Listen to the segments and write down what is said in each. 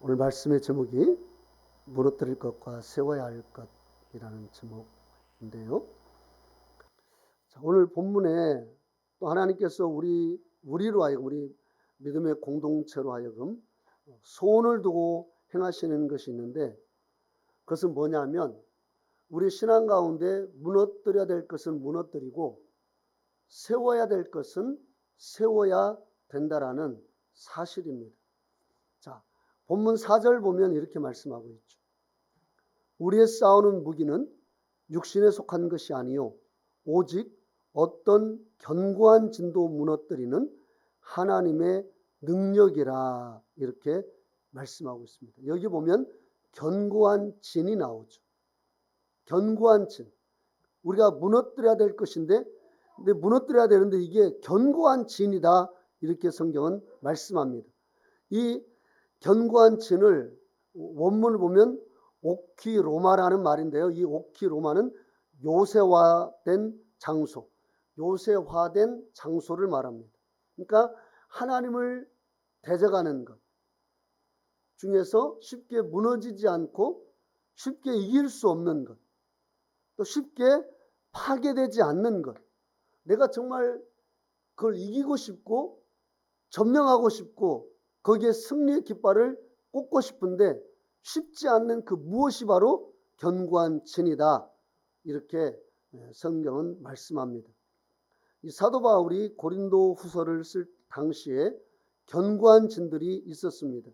오늘 말씀의 제목이 무너뜨릴 것과 세워야 할 것이라는 제목인데요. 자, 오늘 본문에 또 하나님께서 우리로 하여금 우리 믿음의 공동체로 하여금 소원을 두고 행하시는 것이 있는데 그것은 뭐냐면 우리 신앙 가운데 무너뜨려야 될 것은 무너뜨리고 세워야 될 것은 세워야 된다라는 사실입니다. 자, 본문 4절 보면 이렇게 말씀하고 있죠. 우리의 싸우는 무기는 육신에 속한 것이 아니요 오직 어떤 견고한 진도 무너뜨리는 하나님의 능력이라 이렇게 말씀하고 있습니다. 여기 보면 견고한 진이 나오죠. 견고한 진. 우리가 무너뜨려야 될 것인데 근데 무너뜨려야 되는데 이게 견고한 진이다 이렇게 성경은 말씀합니다. 이 견고한 진을 원문을 보면 오키로마라는 말인데요. 이 오키로마는 요새화된 장소, 요새화된 장소를 말합니다. 그러니까 하나님을 대적하는 것 중에서 쉽게 무너지지 않고 쉽게 이길 수 없는 것, 또 쉽게 파괴되지 않는 것. 내가 정말 그걸 이기고 싶고 점령하고 싶고 거기에 승리의 깃발을 꽂고 싶은데 쉽지 않는 그 무엇이 바로 견고한 진이다. 이렇게 성경은 말씀합니다. 이 사도 바울이 고린도 후서를 쓸 당시에 견고한 진들이 있었습니다.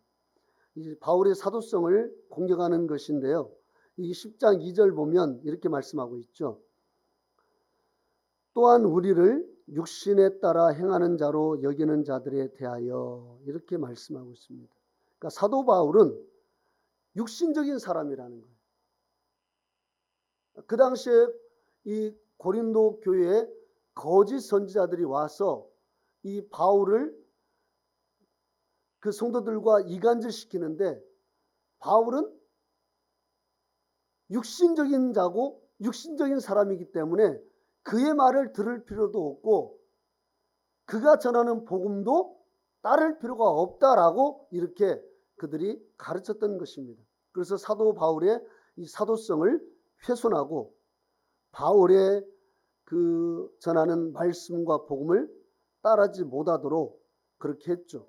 이 바울의 사도성을 공격하는 것인데요. 이 10장 2절 보면 이렇게 말씀하고 있죠. 또한 우리를 육신에 따라 행하는 자로 여기는 자들에 대하여 이렇게 말씀하고 있습니다. 그러니까 사도 바울은 육신적인 사람이라는 거예요. 그 당시에 이 고린도 교회에 거짓 선지자들이 와서 이 바울을 그 성도들과 이간질시키는데 바울은 육신적인 자고 육신적인 사람이기 때문에 그의 말을 들을 필요도 없고 그가 전하는 복음도 따를 필요가 없다라고 이렇게 그들이 가르쳤던 것입니다. 그래서 사도 바울의 이 사도성을 훼손하고 바울의 그 전하는 말씀과 복음을 따르지 못하도록 그렇게 했죠.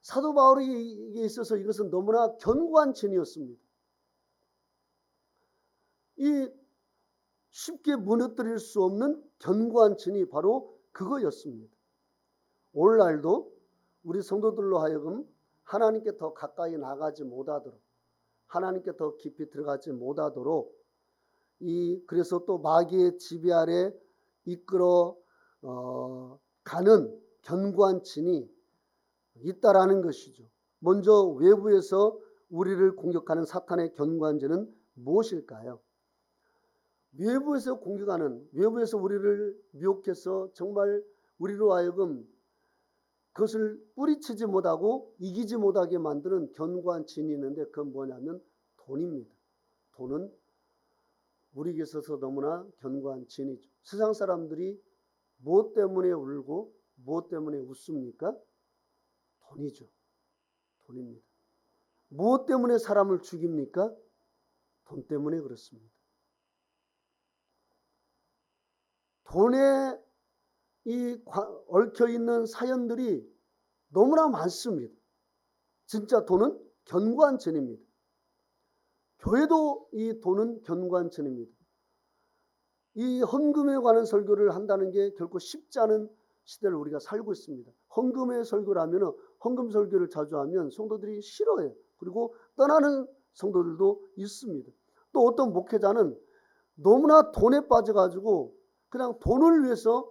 사도 바울에게 있어서 이것은 너무나 견고한 진이었습니다. 이 쉽게 무너뜨릴 수 없는 견고한 진이 바로 그거였습니다. 오늘날도 우리 성도들로 하여금 하나님께 더 가까이 나가지 못하도록 하나님께 더 깊이 들어가지 못하도록 그래서 또 마귀의 지배 아래 이끌어 가는 견고한 진이 있다라는 것이죠. 먼저 외부에서 우리를 공격하는 사탄의 견고한 진은 무엇일까요? 외부에서 공격하는, 외부에서 우리를 미혹해서 정말 우리로 하여금 그것을 뿌리치지 못하고 이기지 못하게 만드는 견고한 진이 있는데 그건 뭐냐면 돈입니다. 돈은 우리에게 있어서 너무나 견고한 진이죠. 세상 사람들이 무엇 때문에 울고 무엇 때문에 웃습니까? 돈이죠. 돈입니다. 무엇 때문에 사람을 죽입니까? 돈 때문에 그렇습니다. 돈에 얽혀있는 사연들이 너무나 많습니다. 진짜 돈은 견고한 진입니다. 교회도 이 돈은 견고한 진입니다. 이 헌금에 관한 설교를 한다는 게 결코 쉽지 않은 시대를 우리가 살고 있습니다. 헌금의 설교를 하면 헌금 설교를 자주 하면 성도들이 싫어해요. 그리고 떠나는 성도들도 있습니다. 또 어떤 목회자는 너무나 돈에 빠져가지고 그냥 돈을 위해서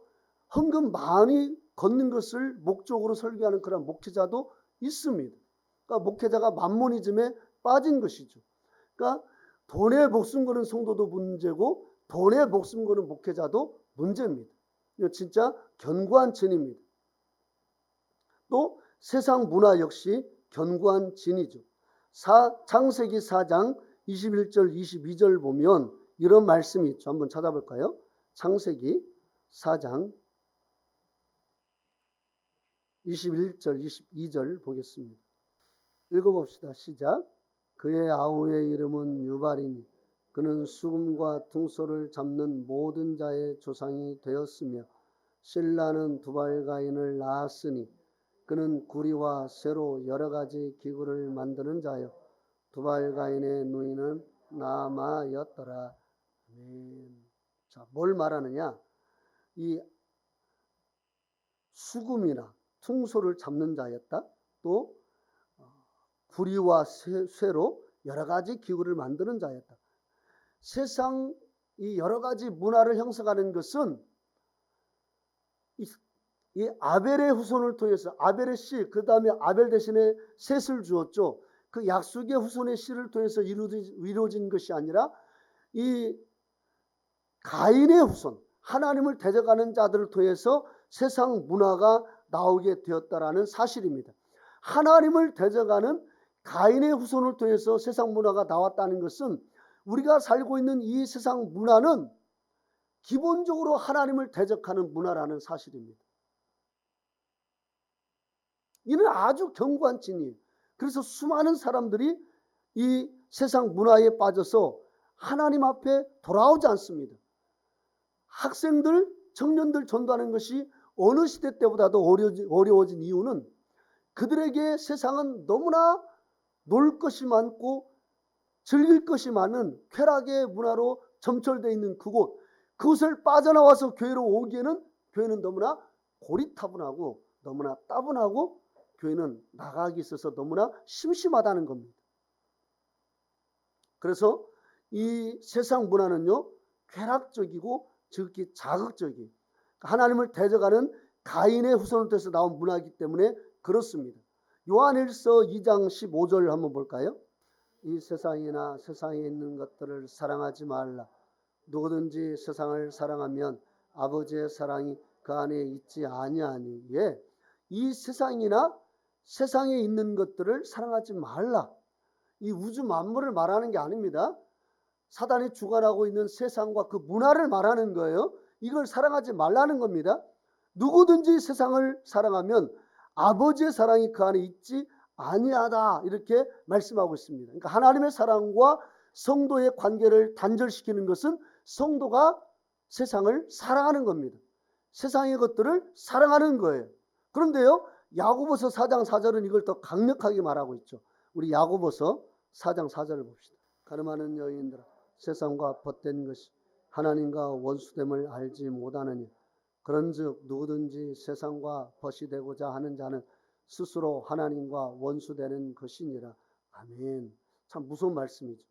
헌금 많이 걷는 것을 목적으로 설교하는 그런 목회자도 있습니다. 그러니까 목회자가 만모니즘에 빠진 것이죠. 그러니까 돈에 목숨 거는 성도도 문제고 돈에 목숨 거는 목회자도 문제입니다. 이거 진짜 견고한 진입니다. 또 세상 문화 역시 견고한 진이죠. 창세기 4장 21절 22절 보면 이런 말씀이 있죠. 한번 찾아볼까요? 창세기 4장 21절 22절 보겠습니다. 읽어봅시다. 시작. 그의 아우의 이름은 유발이니 그는 수금과 퉁소를 잡는 모든 자의 조상이 되었으며 실라는 두발가인을 낳았으니 그는 구리와 쇠로 여러 가지 기구를 만드는 자요 두발가인의 누이는 나아마였더라. 아멘. 자, 뭘 말하느냐? 이 수금이나 퉁소를 잡는 자였다. 또 구리와 쇠로 여러 가지 기구를 만드는 자였다. 세상 이 여러 가지 문화를 형성하는 것은 이 아벨의 후손을 통해서 아벨의 씨, 그 다음에 아벨 대신에 셋을 주었죠. 그 약속의 후손의 씨를 통해서 이루어진 것이 아니라 이 가인의 후손, 하나님을 대적하는 자들을 통해서 세상 문화가 나오게 되었다라는 사실입니다. 하나님을 대적하는 가인의 후손을 통해서 세상 문화가 나왔다는 것은 우리가 살고 있는 이 세상 문화는 기본적으로 하나님을 대적하는 문화라는 사실입니다. 이는 아주 견고한 진리예요. 그래서 수많은 사람들이 이 세상 문화에 빠져서 하나님 앞에 돌아오지 않습니다. 학생들, 청년들 전도하는 것이 어느 시대 때보다도 어려워진 이유는 그들에게 세상은 너무나 놀 것이 많고 즐길 것이 많은 쾌락의 문화로 점철되어 있는 그곳을 빠져나와서 교회로 오기에는 교회는 너무나 고리타분하고 너무나 따분하고 교회는 나가기 있어서 너무나 심심하다는 겁니다. 그래서 이 세상 문화는요, 쾌락적이고 즉기 자극적이에요. 하나님을 대적하는 가인의 후손을 통해서 나온 문화이기 때문에 그렇습니다. 요한일서 2장 15절 한번 볼까요? 이 세상이나 세상에 있는 것들을 사랑하지 말라. 누구든지 세상을 사랑하면 아버지의 사랑이 그 안에 있지 아니하니. 예, 이 세상이나 세상에 있는 것들을 사랑하지 말라. 이 우주 만물을 말하는 게 아닙니다. 사단이 주관하고 있는 세상과 그 문화를 말하는 거예요. 이걸 사랑하지 말라는 겁니다. 누구든지 세상을 사랑하면 아버지의 사랑이 그 안에 있지 아니하다, 이렇게 말씀하고 있습니다. 그러니까 하나님의 사랑과 성도의 관계를 단절시키는 것은 성도가 세상을 사랑하는 겁니다. 세상의 것들을 사랑하는 거예요. 그런데요, 야고보서 4장 4절은 이걸 더 강력하게 말하고 있죠. 우리 야고보서 4장 4절을 봅시다. 가늠하는 여인들아, 세상과 벗된 것이 하나님과 원수됨을 알지 못하느냐. 그런즉 누구든지 세상과 벗이 되고자 하는 자는 스스로 하나님과 원수되는 것이니라. 아멘. 참 무서운 말씀이죠.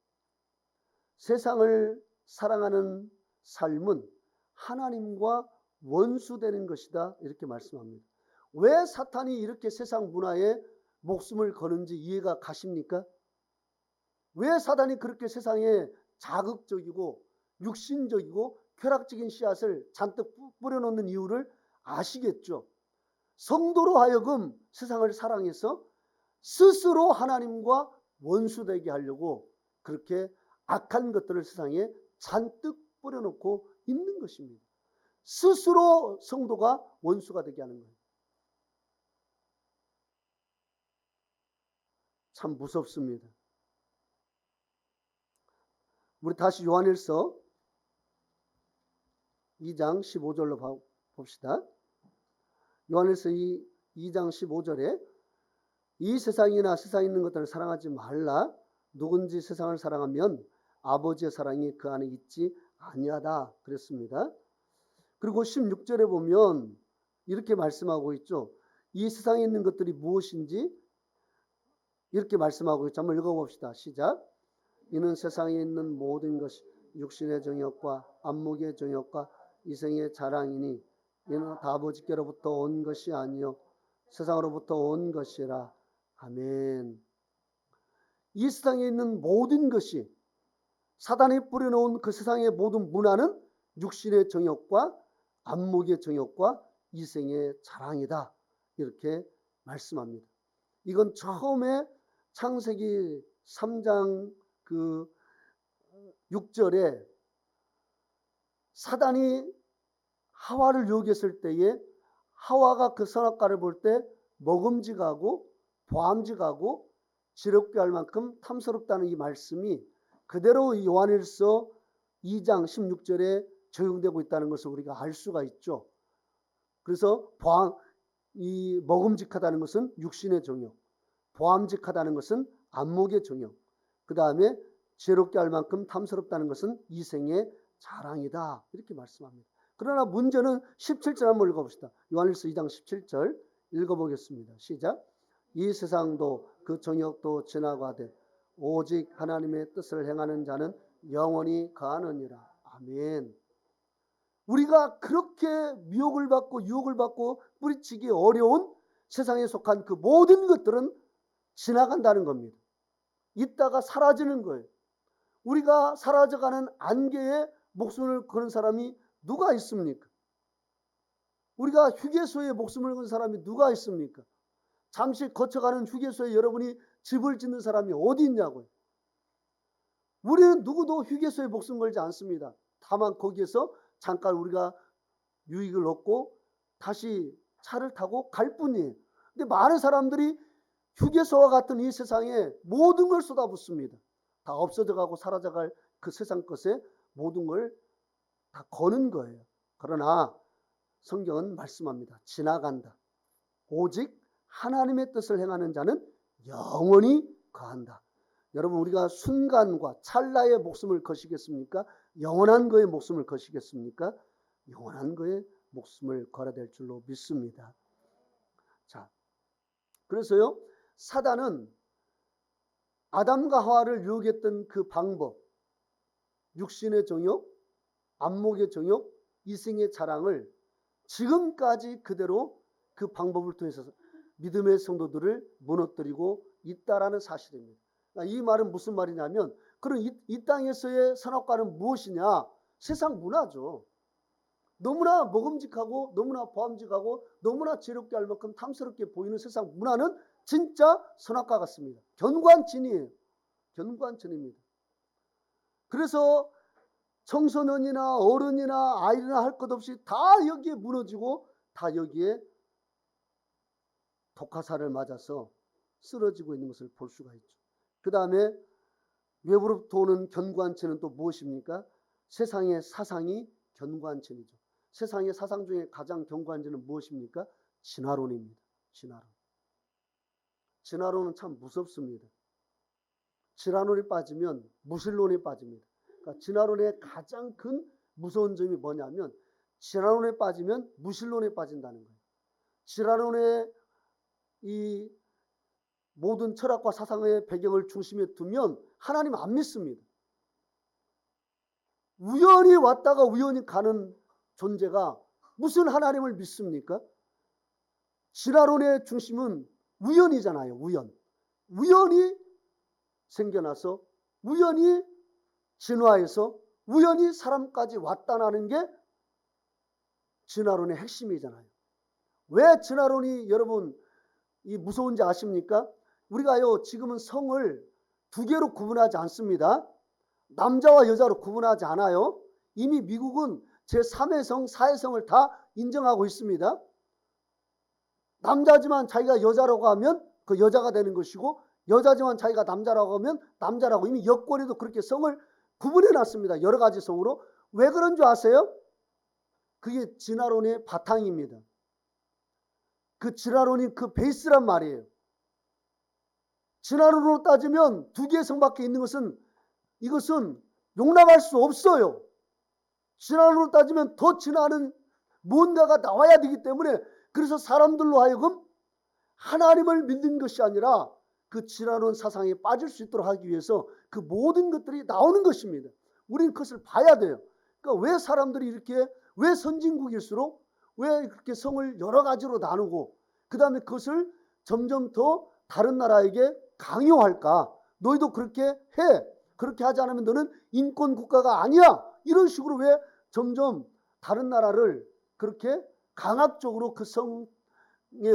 세상을 사랑하는 삶은 하나님과 원수되는 것이다, 이렇게 말씀합니다. 왜 사탄이 이렇게 세상 문화에 목숨을 거는지 이해가 가십니까? 왜 사탄이 그렇게 세상에 자극적이고 육신적이고 쾌락적인 씨앗을 잔뜩 뿌려놓는 이유를 아시겠죠? 성도로 하여금 세상을 사랑해서 스스로 하나님과 원수되게 하려고 그렇게 악한 것들을 세상에 잔뜩 뿌려놓고 있는 것입니다. 스스로 성도가 원수가 되게 하는 거예요. 참 무섭습니다. 우리 다시 요한일서 2장 15절로 봅시다. 요한일서 2장 15절에 이 세상이나 세상에 있는 것들을 사랑하지 말라. 누군지 세상을 사랑하면 아버지의 사랑이 그 안에 있지 아니하다, 그랬습니다. 그리고 16절에 보면 이렇게 말씀하고 있죠. 이 세상에 있는 것들이 무엇인지 이렇게 말씀하고 있죠. 한번 읽어봅시다. 시작. 이는 세상에 있는 모든 것이 육신의 정욕과 안목의 정욕과 이생의 자랑이니 이는 다 아버지께로부터 온 것이 아니요 세상으로부터 온 것이라. 아멘. 이 세상에 있는 모든 것이, 사단이 뿌려놓은 그 세상의 모든 문화는 육신의 정욕과 안목의 정욕과 이생의 자랑이다, 이렇게 말씀합니다. 이건 처음에 창세기 3장 6절에 사단이 하와를 유혹했을 때에 하와가 그 선악과를 볼 때 먹음직하고 보암직하고 지롭게 할 만큼 탐스럽다는 이 말씀이 그대로 요한일서 2장 16절에 적용되고 있다는 것을 우리가 알 수가 있죠. 그래서 이 먹음직하다는 것은 육신의 정욕, 보암직하다는 것은 안목의 정욕, 그 다음에 지혜롭게 할 만큼 탐스럽다는 것은 이생의 자랑이다. 이렇게 말씀합니다. 그러나 문제는 17절 한번 읽어봅시다. 요한일서 2장 17절 읽어보겠습니다. 시작. 이 세상도 그 정욕도 지나가되 오직 하나님의 뜻을 행하는 자는 영원히 거하느니라. 아멘. 우리가 그렇게 미혹을 받고 유혹을 받고 뿌리치기 어려운 세상에 속한 그 모든 것들은 지나간다는 겁니다. 있다가 사라지는 거예요. 우리가 사라져가는 안개에 목숨을 거는 사람이 누가 있습니까? 우리가 휴게소에 목숨을 건 사람이 누가 있습니까? 잠시 거쳐가는 휴게소에 여러분이 집을 짓는 사람이 어디 있냐고요. 우리는 누구도 휴게소에 목숨 걸지 않습니다. 다만 거기에서 잠깐 우리가 유익을 얻고 다시 차를 타고 갈 뿐이에요. 근데 많은 사람들이 휴게소와 같은 이 세상에 모든 걸 쏟아붓습니다. 다 없어져가고 사라져갈 그 세상 것에 모든 걸 다 거는 거예요. 그러나 성경은 말씀합니다. 지나간다. 오직 하나님의 뜻을 행하는 자는 영원히 거한다. 여러분, 우리가 순간과 찰나의 목숨을 거시겠습니까? 영원한 거에 목숨을 거시겠습니까? 영원한 거에 목숨을 걸어야 될 줄로 믿습니다. 자, 그래서요, 사단은 아담과 하와를 유혹했던 그 방법, 육신의 정욕, 안목의 정욕, 이생의 자랑을 지금까지 그대로 그 방법을 통해서 믿음의 성도들을 무너뜨리고 있다라는 사실입니다. 이 말은 무슨 말이냐면, 그럼 이 땅에서의 선악과는 무엇이냐? 세상 문화죠. 너무나 먹음직하고 너무나 보암직하고 너무나 지혜롭게 할 만큼 탐스럽게 보이는 세상 문화는 진짜 선악과 같습니다. 견고한진이에요. 견고한진입니다. 그래서 청소년이나 어른이나 아이나 할 것 없이 다 여기에 무너지고 다 여기에 독화살을 맞아서 쓰러지고 있는 것을 볼 수가 있죠. 그 다음에 외부로부터 오는 견고한체는 또 무엇입니까? 세상의 사상이 견고한체이죠. 세상의 사상 중에 가장 견고한체는 무엇입니까? 진화론입니다. 진화론. 진화론은 참 무섭습니다. 진화론에 빠지면 무신론에 빠집니다. 그러니까 진화론의 가장 큰 무서운 점이 뭐냐면 진화론에 빠지면 무신론에 빠진다는 거예요. 진화론의 이 모든 철학과 사상의 배경을 중심에 두면 하나님 안 믿습니다. 우연히 왔다가 우연히 가는 존재가 무슨 하나님을 믿습니까? 진화론의 중심은 우연이잖아요. 우연. 우연히 생겨나서 우연히 진화해서 우연히 사람까지 왔다는 게 진화론의 핵심이잖아요. 왜 진화론이 여러분 이 무서운지 아십니까? 우리가요 지금은 성을 두 개로 구분하지 않습니다. 남자와 여자로 구분하지 않아요. 이미 미국은 제3의 성, 4의 성을 다 인정하고 있습니다. 남자지만 자기가 여자라고 하면 그 여자가 되는 것이고 여자지만 자기가 남자라고 하면 남자라고 이미 여권에도 그렇게 성을 구분해 놨습니다. 여러 가지 성으로. 왜 그런 줄 아세요? 그게 진화론의 바탕입니다. 그 진화론이 그 베이스란 말이에요. 진화론으로 따지면 두 개의 성밖에 있는 것은 이것은 용납할 수 없어요. 진화론으로 따지면 더 진화하는 뭔가가 나와야 되기 때문에 그래서 사람들로 하여금 하나님을 믿는 것이 아니라 그 진화론 사상에 빠질 수 있도록 하기 위해서 그 모든 것들이 나오는 것입니다. 우리는 그것을 봐야 돼요. 그러니까 왜 사람들이 이렇게 왜 선진국일수록 왜 그렇게 성을 여러 가지로 나누고 그 다음에 그것을 점점 더 다른 나라에게 강요할까? 너희도 그렇게 해. 그렇게 하지 않으면 너는 인권 국가가 아니야. 이런 식으로 왜 점점 다른 나라를 그렇게 강압적으로 그 성의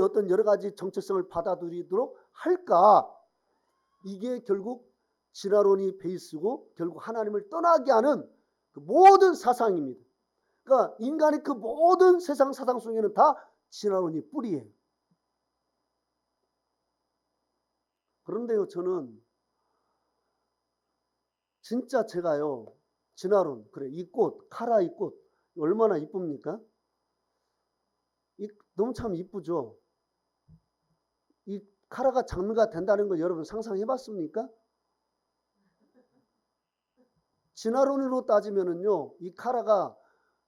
어떤 여러 가지 정체성을 받아들이도록 할까? 이게 결국 진화론이 베이스고 결국 하나님을 떠나게 하는 그 모든 사상입니다. 그러니까 인간의 그 모든 세상 사상 속에는 다 진화론이 뿌리예요. 그런데요, 저는 진짜 제가요, 진화론, 그래, 이 꽃, 카라 이 꽃, 얼마나 이쁩니까? 너무 참 이쁘죠? 이 카라가 장미가 된다는 거 여러분 상상해 봤습니까? 진화론으로 따지면은요, 이 카라가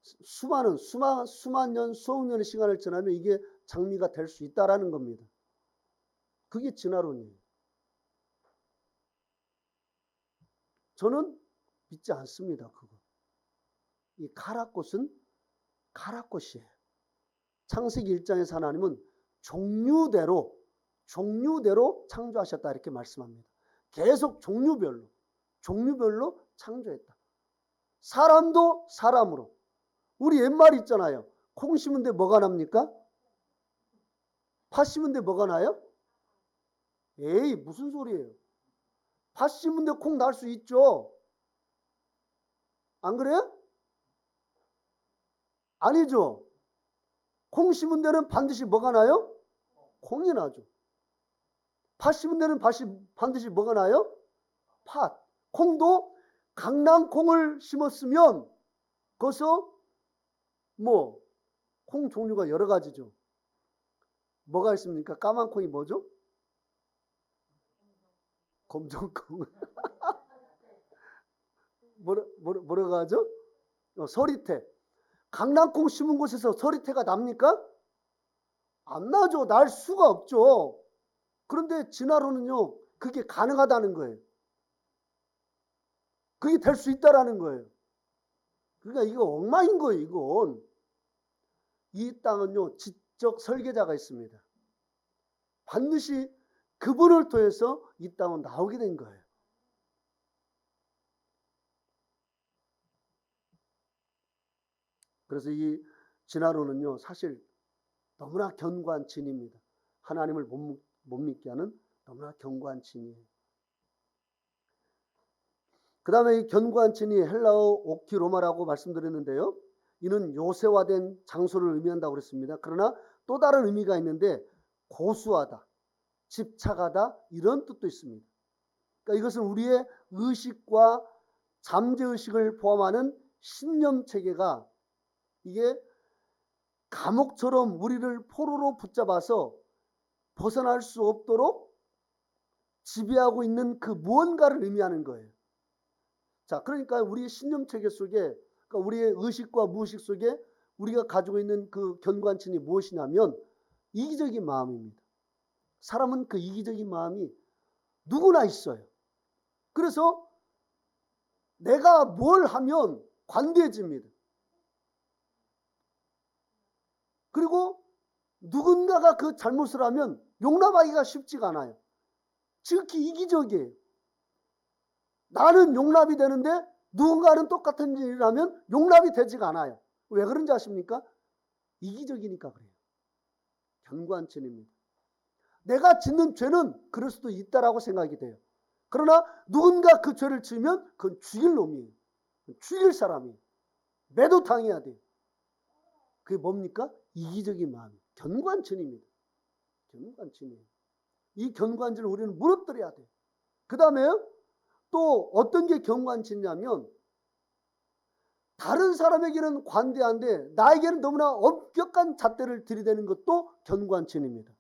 수만 년, 수억 년의 시간을 지나면 이게 장미가 될 수 있다라는 겁니다. 그게 진화론이에요. 저는 믿지 않습니다, 그거. 이 카라꽃은 카라꽃이에요. 창세기 1장에서 하나님은 종류대로 창조하셨다 이렇게 말씀합니다. 계속 종류별로 창조했다. 사람도 사람으로. 우리 옛말 있잖아요. 콩 심은데 뭐가 납니까? 팥 심은데 뭐가 나요? 에이, 무슨 소리예요? 팥 심은데 콩 날 수 있죠. 안 그래요? 아니죠. 콩 심은 데는 반드시 뭐가 나요? 콩이 나죠. 팥 심은 데는 반드시 뭐가 나요? 팥. 콩도 강낭콩을 심었으면 거기서 콩 종류가 여러 가지죠. 뭐가 있습니까? 까만 콩이 뭐죠? 검정콩. 뭐라고 하죠? 서리태. 강낭콩 심은 곳에서 서리태가 납니까? 안 나죠. 날 수가 없죠. 그런데 진화론은요, 그게 가능하다는 거예요. 그게 될 수 있다라는 거예요. 그러니까 이거 엉망인 거예요, 이건. 이 땅은요, 지적 설계자가 있습니다. 반드시 그분을 통해서 이 땅은 나오게 된 거예요. 그래서 이 진화론은요, 사실 너무나 견고한 진입니다. 하나님을 못 믿게 하는 너무나 견고한 진이에요. 그 다음에 이 견고한 진이 헬라어 오키로마라고 말씀드렸는데요. 이는 요새화된 장소를 의미한다고 그랬습니다. 그러나 또 다른 의미가 있는데 고수하다, 집착하다 이런 뜻도 있습니다. 그러니까 이것은 우리의 의식과 잠재의식을 포함하는 신념체계가 이게 감옥처럼 우리를 포로로 붙잡아서 벗어날 수 없도록 지배하고 있는 그 무언가를 의미하는 거예요. 자, 그러니까 우리의 신념체계 속에, 그러니까 우리의 의식과 무의식 속에 우리가 가지고 있는 그 견고한층이 무엇이냐면 이기적인 마음입니다. 사람은 그 이기적인 마음이 누구나 있어요. 그래서 내가 뭘 하면 관대해집니다. 그리고 누군가가 그 잘못을 하면 용납하기가 쉽지가 않아요. 지극히 이기적이에요. 나는 용납이 되는데 누군가는 똑같은 일을 하면 용납이 되지가 않아요. 왜 그런지 아십니까? 이기적이니까 그래요. 견고한 죄입니다. 내가 짓는 죄는 그럴 수도 있다라고 생각이 돼요. 그러나 누군가 그 죄를 지으면 그건 죽일 놈이에요. 죽일 사람이에요. 매도당해야 돼요. 그게 뭡니까? 이기적인 마음. 견고한 죄입니다. 견고한 죄이에요. 이 견고한 죄를 우리는 무너뜨려야 돼요. 그 다음에 또 어떤 게 견고한 죄냐면 다른 사람에게는 관대한데 나에게는 너무나 엄격한 잣대를 들이대는 것도 견고한 죄입니다.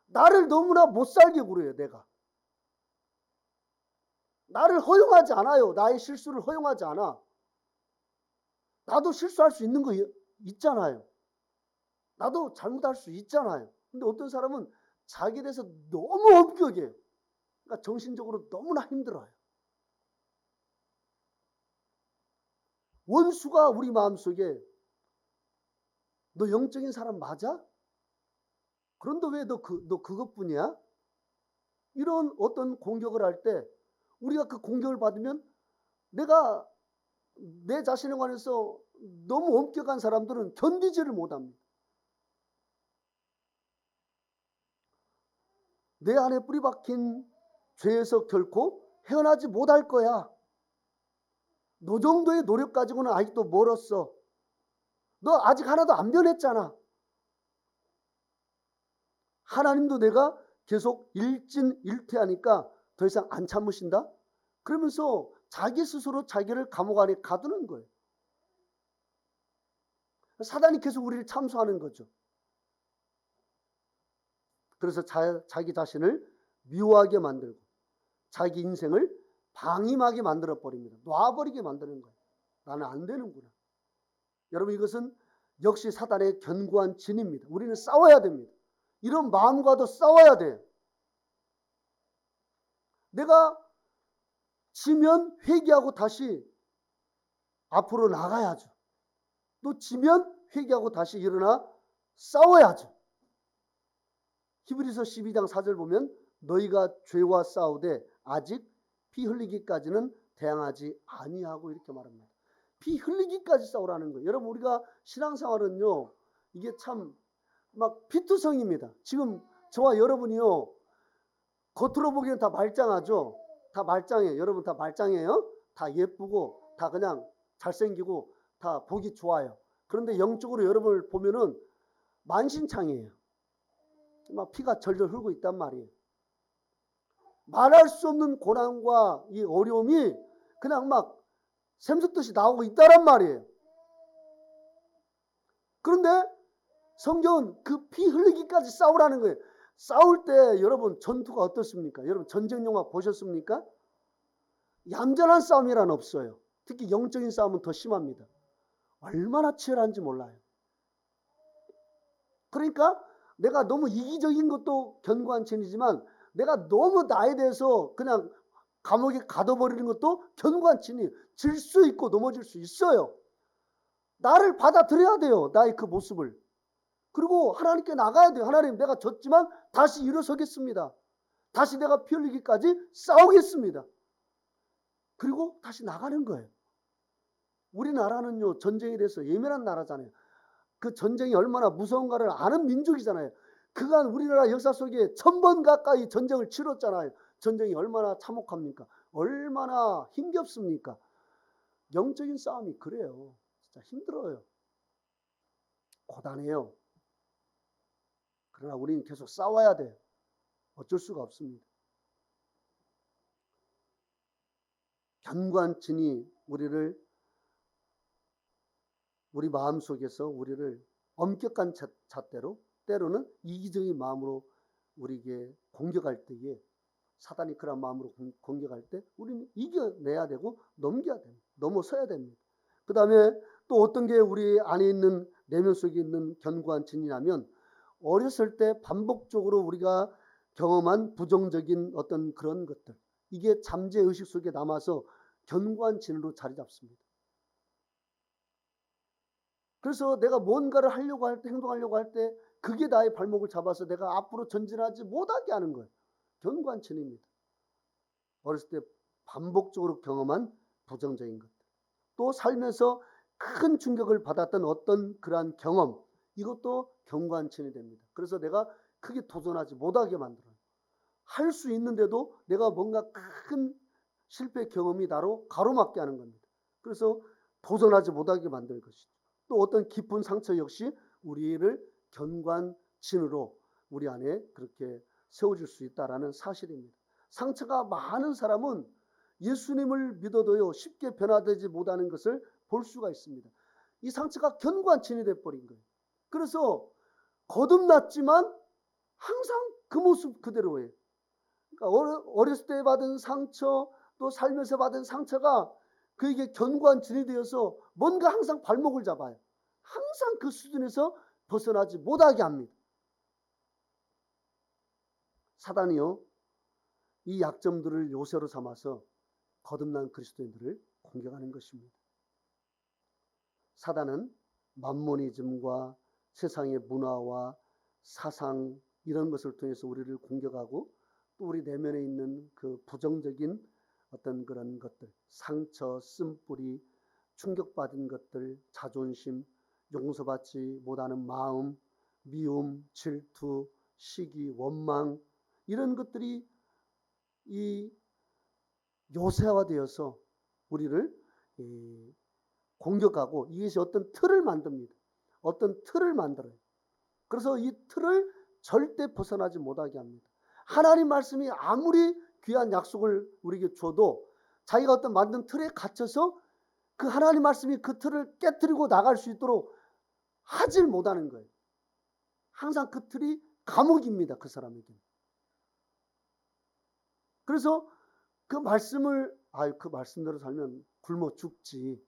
나를 너무나 못살게 굴어요. 내가. 나를 허용하지 않아요. 나의 실수를 허용하지 않아. 나도 실수할 수 있는 거 있잖아요. 나도 잘못할 수 있잖아요. 근데 어떤 사람은 자기에 대해서 너무 엄격해요. 그러니까 정신적으로 너무나 힘들어요. 원수가 우리 마음속에 너 영적인 사람 맞아? 그런데 왜 너 그것뿐이야? 이런 어떤 공격을 할 때 우리가 그 공격을 받으면 내가 내 자신에 관해서 너무 엄격한 사람들은 견디지를 못합니다. 내 안에 뿌리박힌 죄에서 결코 헤어나지 못할 거야. 너 정도의 노력 가지고는 아직도 멀었어. 너 아직 하나도 안 변했잖아. 하나님도 내가 계속 일진일퇴하니까 더 이상 안 참으신다? 그러면서 자기 스스로 자기를 감옥 안에 가두는 거예요. 사단이 계속 우리를 참소하는 거죠. 그래서 자기 자신을 미워하게 만들고 자기 인생을 방임하게 만들어버립니다. 놔버리게 만드는 거예요. 나는 안 되는구나. 여러분, 이것은 역시 사단의 견고한 진입니다. 우리는 싸워야 됩니다. 이런 마음과도 싸워야 돼요. 내가 지면 회개하고 다시 앞으로 나가야죠. 또 지면 회개하고 다시 일어나 싸워야죠. 히브리서 12장 4절 보면 너희가 죄와 싸우되 아직 피 흘리기까지는 대항하지 아니하고 이렇게 말합니다. 피 흘리기까지 싸우라는 거예요. 여러분, 우리가 신앙생활은요, 이게 참 막 피투성입니다. 지금 저와 여러분이요, 겉으로 보기엔 다 말짱하죠. 다 말짱해요. 여러분 다 말짱해요. 다 예쁘고 다 그냥 잘생기고 다 보기 좋아요. 그런데 영적으로 여러분을 보면은 만신창이에요. 막 피가 절절 흐르고 있단 말이에요. 말할 수 없는 고난과 이 어려움이 그냥 막 샘솟듯이 나오고 있다란 말이에요. 그런데 성경은 그 피 흘리기까지 싸우라는 거예요. 싸울 때 여러분 전투가 어떻습니까? 여러분 전쟁 영화 보셨습니까? 얌전한 싸움이란 없어요. 특히 영적인 싸움은 더 심합니다. 얼마나 치열한지 몰라요. 그러니까 내가 너무 이기적인 것도 견고한 진이지만 내가 너무 나에 대해서 그냥 감옥에 가둬버리는 것도 견고한 진이에요. 질 수 있고 넘어질 수 있어요. 나를 받아들여야 돼요. 나의 그 모습을. 그리고 하나님께 나가야 돼요. 하나님, 내가 졌지만 다시 일어서겠습니다. 다시 내가 피 흘리기까지 싸우겠습니다. 그리고 다시 나가는 거예요. 우리나라는요, 전쟁에 대해서 예민한 나라잖아요. 그 전쟁이 얼마나 무서운가를 아는 민족이잖아요. 그간 우리나라 역사 속에 1000번 가까이 전쟁을 치렀잖아요. 전쟁이 얼마나 참혹합니까? 얼마나 힘겹습니까? 영적인 싸움이 그래요. 진짜 힘들어요. 고단해요. 그러나 우리는 계속 싸워야 돼요. 어쩔 수가 없습니다. 견고한 진이 우리 마음속에서 우리를 엄격한 잣대로 때로는 이기적인 마음으로 우리에게 공격할 때에 사단이 그런 마음으로 공격할 때 우리는 이겨내야 되고 넘겨야 됩니다. 넘어서야 됩니다. 그 다음에 또 어떤 게 우리 안에 있는 내면 속에 있는 견고한 진이냐면 어렸을 때 반복적으로 우리가 경험한 부정적인 어떤 그런 것들, 이게 잠재의식 속에 남아서 견고한 진으로 자리 잡습니다. 그래서 내가 뭔가를 하려고 할 때, 행동하려고 할 때 그게 나의 발목을 잡아서 내가 앞으로 전진하지 못하게 하는 거예요. 견고한 진입니다. 어렸을 때 반복적으로 경험한 부정적인 것들. 또 살면서 큰 충격을 받았던 어떤 그러한 경험, 이것도 견고한 진이 됩니다. 그래서 내가 크게 도전하지 못하게 만들어요. 할 수 있는데도 내가 뭔가 큰 실패 경험이 나로 가로막게 하는 겁니다. 그래서 도전하지 못하게 만들 것이죠. 또 어떤 깊은 상처 역시 우리를 견고한 진으로 우리 안에 그렇게 세워줄 수 있다는 사실입니다. 상처가 많은 사람은 예수님을 믿어도요 쉽게 변화되지 못하는 것을 볼 수가 있습니다. 이 상처가 견고한 진이 돼버린 거예요. 그래서 거듭났지만 항상 그 모습 그대로예요. 그러니까 어렸을 때 받은 상처, 또 살면서 받은 상처가 그에게 견고한 진이 되어서 뭔가 항상 발목을 잡아요. 항상 그 수준에서 벗어나지 못하게 합니다. 사단이요, 이 약점들을 요새로 삼아서 거듭난 그리스도인들을 공격하는 것입니다. 사단은 만모니즘과 세상의 문화와 사상 이런 것을 통해서 우리를 공격하고 또 우리 내면에 있는 그 부정적인 어떤 그런 것들, 상처, 쓴뿌리, 충격받은 것들, 자존심, 용서받지 못하는 마음, 미움, 질투, 시기, 원망 이런 것들이 이 요새화되어서 우리를 공격하고 이것이 어떤 틀을 만듭니다. 어떤 틀을 만들어요. 그래서 이 틀을 절대 벗어나지 못하게 합니다. 하나님 말씀이 아무리 귀한 약속을 우리에게 줘도 자기가 어떤 만든 틀에 갇혀서 그 하나님 말씀이 그 틀을 깨뜨리고 나갈 수 있도록 하질 못하는 거예요. 항상 그 틀이 감옥입니다. 그 사람에게. 그래서 그 말씀을 그 말씀대로 살면 굶어 죽지.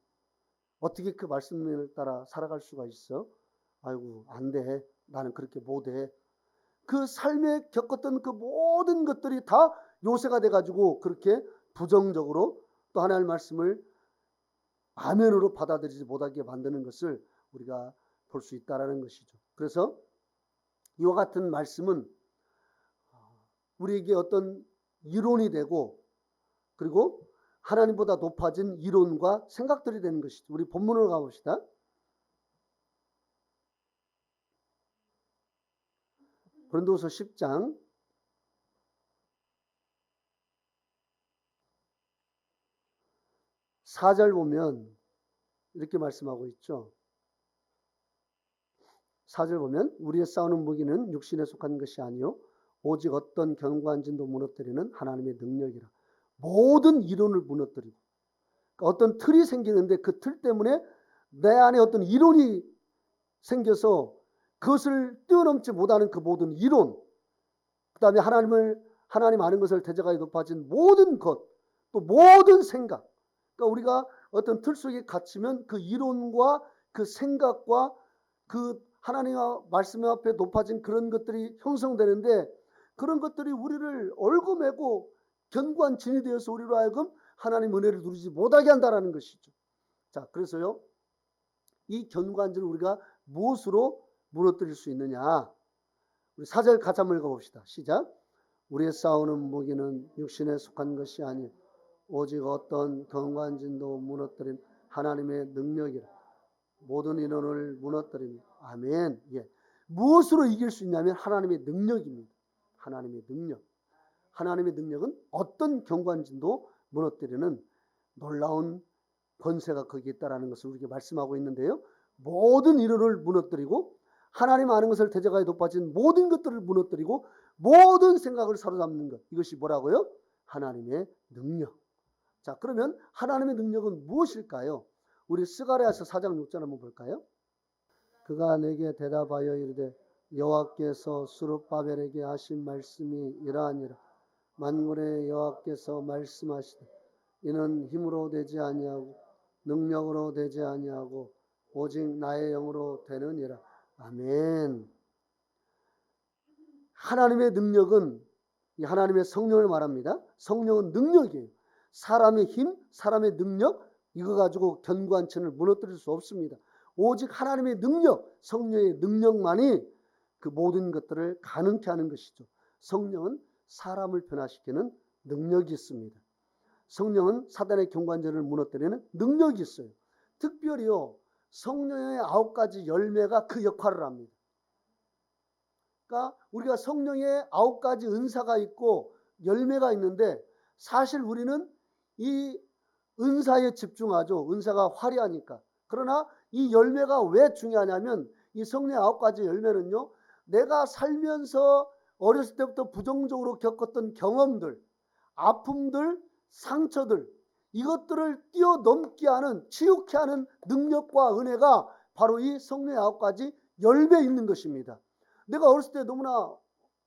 어떻게 그 말씀을 따라 살아갈 수가 있어? 아이고 안 돼. 나는 그렇게 못해. 그 삶에 겪었던 그 모든 것들이 다 요새가 돼가지고 그렇게 부정적으로 또 하나님의 말씀을 아멘으로 받아들이지 못하게 만드는 것을 우리가 볼 수 있다는 것이죠. 그래서 이와 같은 말씀은 우리에게 어떤 이론이 되고 그리고 하나님보다 높아진 이론과 생각들이 되는 것이죠. 우리 본문으로 가봅시다. 고린도후서 10장 4절 보면 이렇게 말씀하고 있죠. 4절 보면 우리의 싸우는 무기는 육신에 속한 것이 아니요 오직 어떤 견고한 진도 무너뜨리는 하나님의 능력이라. 모든 이론을 무너뜨리고 그러니까 어떤 틀이 생기는데 그 틀 때문에 내 안에 어떤 이론이 생겨서 그것을 뛰어넘지 못하는 그 모든 이론, 그 다음에 하나님 아는 것을 대적하여 높아진 모든 것, 또 모든 생각. 그러니까 우리가 어떤 틀 속에 갇히면 그 이론과 그 생각과 그 하나님 말씀 앞에 높아진 그런 것들이 형성되는데 그런 것들이 우리를 얽어매고 견고한 진이 되어서 우리로 하여금 하나님 은혜를 누리지 못하게 한다는 것이죠. 자, 그래서요. 이 견고한 진을 우리가 무엇으로 무너뜨릴 수 있느냐. 우리 4절 같이 한번 읽어봅시다. 시작. 우리의 싸우는 무기는 육신에 속한 것이 아니 오직 어떤 견고한 진도 무너뜨린 하나님의 능력이라. 모든 인원을 무너뜨립니다. 아멘. 예. 무엇으로 이길 수 있냐면 하나님의 능력입니다. 하나님의 능력. 하나님의 능력은 어떤 견고한 진도 무너뜨리는 놀라운 권세가 거기에 있다는 것을 우리에게 말씀하고 있는데요. 모든 이론을 무너뜨리고 하나님 아는 것을 대적하여 높아진 모든 것들을 무너뜨리고 모든 생각을 사로잡는 것. 이것이 뭐라고요? 하나님의 능력. 자, 그러면 하나님의 능력은 무엇일까요? 우리 스가랴서 4장 6절 한번 볼까요? 그가 내게 대답하여 이르되 여호와께서 스룹바벨에게 하신 말씀이 이러하니라. 만군의 여호와께서 말씀하시되 이는 힘으로 되지 아니하고 능력으로 되지 아니하고 오직 나의 영으로 되느니라. 아멘. 하나님의 능력은 하나님의 성령을 말합니다. 성령은 능력이에요. 사람의 힘, 사람의 능력 이거 가지고 견고한 천을 무너뜨릴 수 없습니다. 오직 하나님의 능력, 성령의 능력만이 그 모든 것들을 가능케 하는 것이죠. 성령은 사람을 변화시키는 능력이 있습니다. 성령은 사단의 견고한 천을 무너뜨리는 능력이 있어요. 특별히요. 성령의 9가지 열매가 그 역할을 합니다. 그러니까 우리가 성령의 9가지 은사가 있고 열매가 있는데 사실 우리는 이 은사에 집중하죠. 은사가 화려하니까. 그러나 이 열매가 왜 중요하냐면 이 성령의 9가지 열매는요. 내가 살면서 어렸을 때부터 부정적으로 겪었던 경험들, 아픔들, 상처들 이것들을 뛰어넘게 하는 치유케 하는 능력과 은혜가 바로 이 성령의 9가지 열매에 있는 것입니다. 내가 어렸을 때 너무나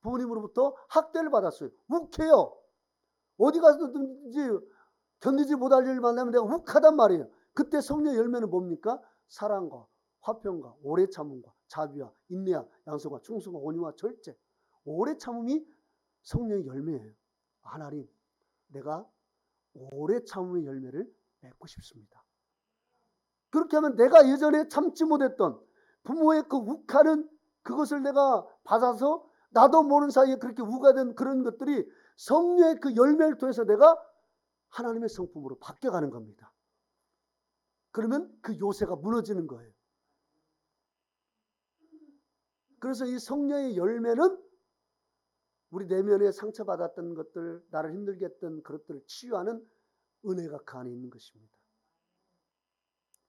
부모님으로부터 학대를 받았어요. 욱해요. 어디 가서든지 견디지 못할 일을 만나면 내가 욱하단 말이에요. 그때 성령의 열매는 뭡니까? 사랑과 화평과 오래 참음과 자비와 인내와 양선과 충성과 온유와 절제. 오래 참음이 성령의 열매예요. 하나님, 내가 오래 참음의 열매를 맺고 싶습니다. 그렇게 하면 내가 예전에 참지 못했던 부모의 그 욱하는 그것을 내가 받아서 나도 모르는 사이에 그렇게 우가된 그런 것들이 성령의 그 열매를 통해서 내가 하나님의 성품으로 바뀌어가는 겁니다. 그러면 그 요새가 무너지는 거예요. 그래서 이 성령의 열매는 우리 내면에 상처받았던 것들, 나를 힘들게 했던 그것들을 치유하는 은혜가 그 안에 있는 것입니다.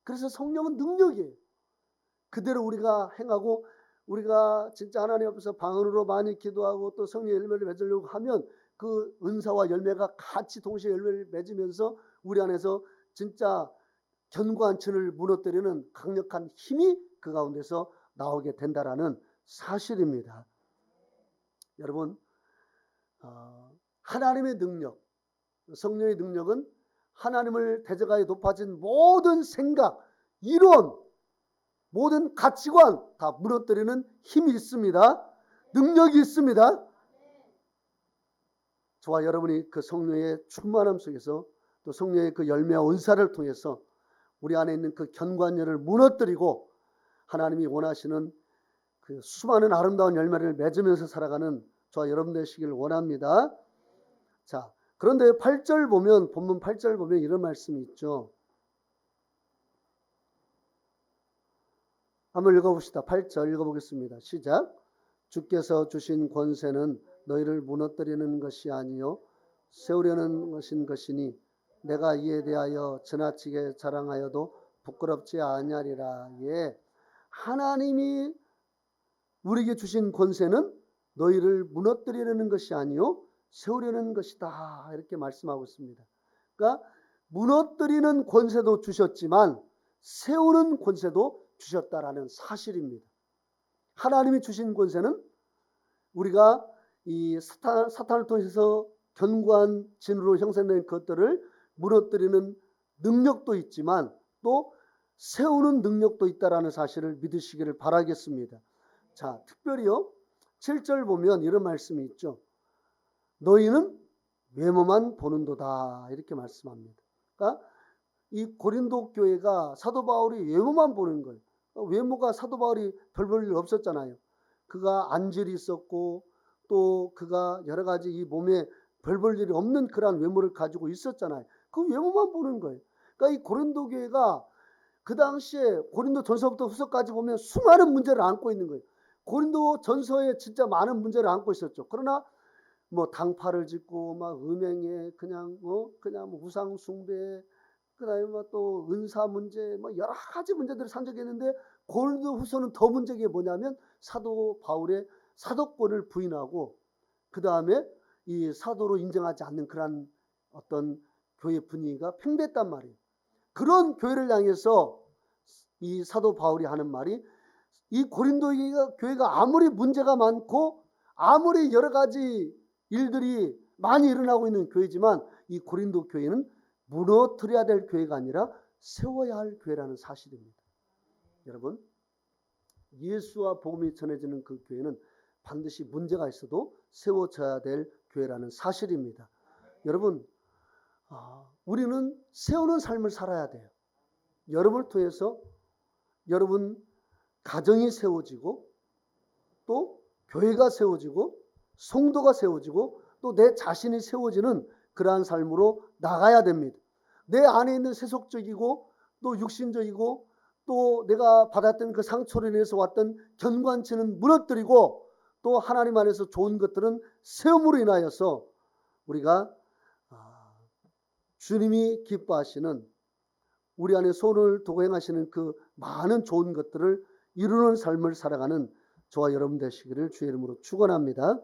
그래서 성령은 능력이에요. 그대로 우리가 행하고 우리가 진짜 하나님 앞에서 방언으로 많이 기도하고 또 성령의 열매를 맺으려고 하면 그 은사와 열매가 같이 동시에 열매를 맺으면서 우리 안에서 진짜 견고한 진을 무너뜨리는 강력한 힘이 그 가운데서 나오게 된다라는 사실입니다. 여러분, 하나님의 능력, 성령의 능력은 하나님을 대적하여 높아진 모든 생각, 이론, 모든 가치관 다 무너뜨리는 힘이 있습니다. 능력이 있습니다. 저와 여러분이 그 성령의 충만함 속에서 또 성령의 그 열매와 은사를 통해서 우리 안에 있는 그 견고한열을 무너뜨리고 하나님이 원하시는 그 수많은 아름다운 열매를 맺으면서 살아가는 저와 여러분 되시길 원합니다. 자, 그런데 8절 보면, 본문 8절 보면 이런 말씀이 있죠. 한번 읽어봅시다. 8절 읽어보겠습니다. 시작. 주께서 주신 권세는 너희를 무너뜨리는 것이 아니요 세우려는 것이니 내가 이에 대하여 지나치게 자랑하여도 부끄럽지 아니하리라. 예, 하나님이 우리에게 주신 권세는 너희를 무너뜨리려는 것이 아니요 세우려는 것이다. 이렇게 말씀하고 있습니다. 그러니까 무너뜨리는 권세도 주셨지만 세우는 권세도 주셨다라는 사실입니다. 하나님이 주신 권세는 우리가 이 사탄을 통해서 견고한 진으로 형성된 것들을 무너뜨리는 능력도 있지만 또 세우는 능력도 있다라는 사실을 믿으시기를 바라겠습니다. 자, 특별히요 7절 보면 이런 말씀이 있죠. 너희는 외모만 보는도다 이렇게 말씀합니다. 그러니까 이 고린도 교회가 사도 바울이 외모만 보는 거예요. 외모가 사도 바울이 별 볼 일 없었잖아요. 그가 안질이 있었고 또 그가 여러 가지 이 몸에 별 볼 일이 없는 그러한 외모를 가지고 있었잖아요. 그 외모만 보는 거예요. 그러니까 이 고린도 교회가 그 당시에 고린도 전서부터 후서까지 보면 수많은 문제를 안고 있는 거예요. 고린도 전서에 진짜 많은 문제를 안고 있었죠. 그러나 뭐 당파를 짓고 막 음행에 그냥 뭐 우상 숭배, 그다음에 뭐 또 은사 문제, 뭐 여러 가지 문제들을 산적했는데 고린도 후서는 더 문제가 뭐냐면 사도 바울의 사도권을 부인하고 그 다음에 이 사도로 인정하지 않는 그런 어떤 교회 분위기가 팽배했단 말이에요. 그런 교회를 향해서 이 사도 바울이 하는 말이 이 고린도 교회가 아무리 문제가 많고 아무리 여러 가지 일들이 많이 일어나고 있는 교회지만 이 고린도 교회는 무너뜨려야 될 교회가 아니라 세워야 할 교회라는 사실입니다. 여러분, 예수와 복음이 전해지는 그 교회는 반드시 문제가 있어도 세워져야 될 교회라는 사실입니다. 여러분, 우리는 세우는 삶을 살아야 돼요. 여러분을 통해서 여러분 가정이 세워지고 또 교회가 세워지고 성도가 세워지고 또 내 자신이 세워지는 그러한 삶으로 나가야 됩니다. 내 안에 있는 세속적이고 또 육신적이고 또 내가 받았던 그 상처로 인해서 왔던 견고한치는 무너뜨리고 또 하나님 안에서 좋은 것들은 세움으로 인하여서 우리가 주님이 기뻐하시는 우리 안에 손을 두고 행하시는 그 많은 좋은 것들을 이루는 삶을 살아가는 저와 여러분 되시기를 주의 이름으로 축원합니다.